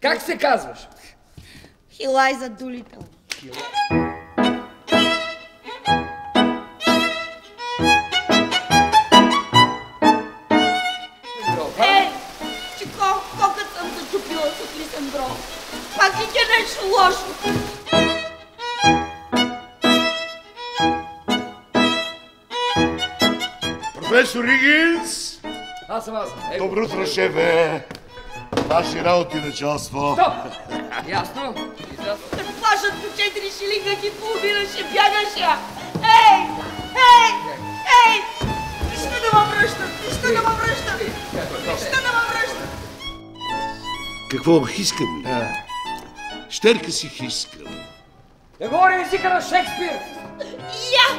Как се казваш? Елайза Дулитъл. Колко съм зачупила с Лисенброд. Пак ли е нещо лошо? Професор Ригинс! Аз съм. Добро утро, шефе! Ваши работи, началство. Стоп! Ясно? Те плашат по 4 шилинга и половина, ще бягаш я! Ей! Ей! Ей! Нищо да ме връщат! Нищо да ме връщат! Нищо да ме връщат! Какво хискам? Щерка си хискам. Да говори езика на Шекспир! Я!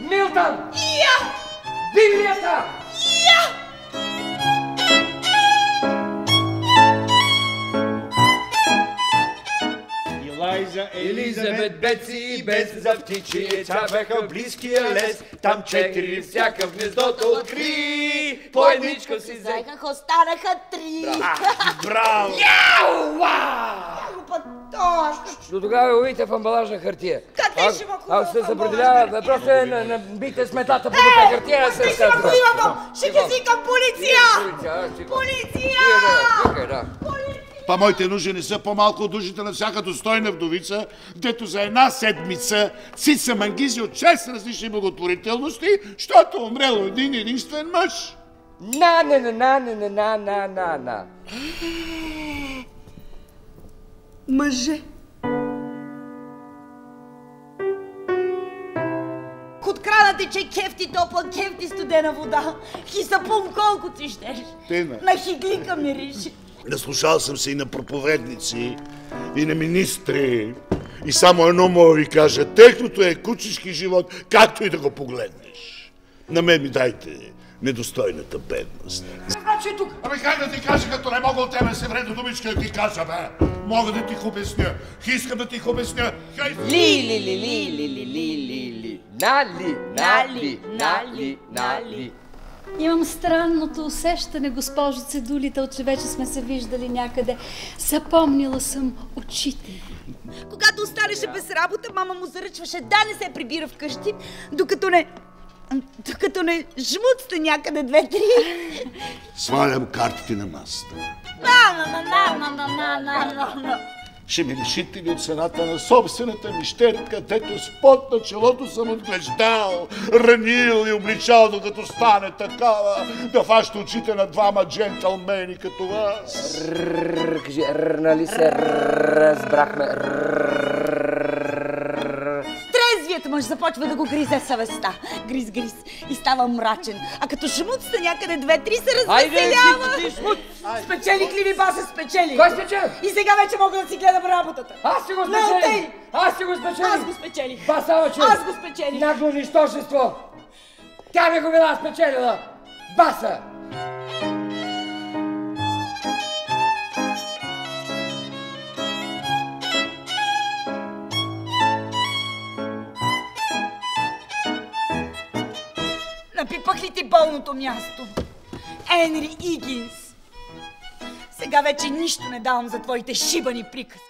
Милтън! Я! Библията! Я! Елизабет, Беци и Бец за птичие чапаха в близкия лес. Там 4 всяка в гнездото откри. По едничко си Заеха, останаха 3. Браво! До тогава увидите в амбалажна хартия. Къде ще ма хубава Ако се запределява, просто е набийте сметата по дута хартия. Къде ще ма хубава? Ще ги викам полиция! Полиция! Па моите нужди не са по-малко от нуждите на всяка достойна вдовица, дето за една седмица цица мангизи от 6 различни благотворителности, щото умрел един единствен мъж. На. Мъже. Открадате, че кефти топла, кефти студена вода. Хисапун колко ти щеш. На хиглика мириш. Наслушал съм се и на проповедници, и на министри. И само едно мога ви кажа, техното е кучешки живот, както и да го погледнеш. На мен ми дайте недостойната бедност. Значи тук. Ами как да ти кажа, като не мога от тебе се вредно думичка да ти кажа, бе? Мога да ти их обясня. Искам да ти их обясня. Ли. Нали. Имам странното усещане, госпожице Дулитъл, че вече сме се виждали някъде. Запомнила съм очите. Когато останеше без работа, мама му заръчваше да не се прибира вкъщи, докато не жмуцте някъде 2-3. Свалям картите на масата. Ще ми лишите ли от цената на собствената ми щерка, дето с пот на челото съм отглеждал, ранил и обличал, докато стане такава, да фаща очите на двама джентълмени като вас. Кажи, нали се разбрахме? Трезвият мъж започва да го гризе съвестта. Гриз и става мрачен. А като шмуцте някъде 2-3 се развеселява. Айде, шмуц! Спечелих ли ви, баса, спечелих? Кой спечели? И сега вече мога да си гледам работата. Аз си го спечелих! Аз го спечелих. Басаваче! Аз го спечелих. Нагло нищожество! Тя ми го била спечелила! Баса! Напипах ли ти болното място? Енри Игинс. Сега вече нищо не давам за твоите шибани приказки.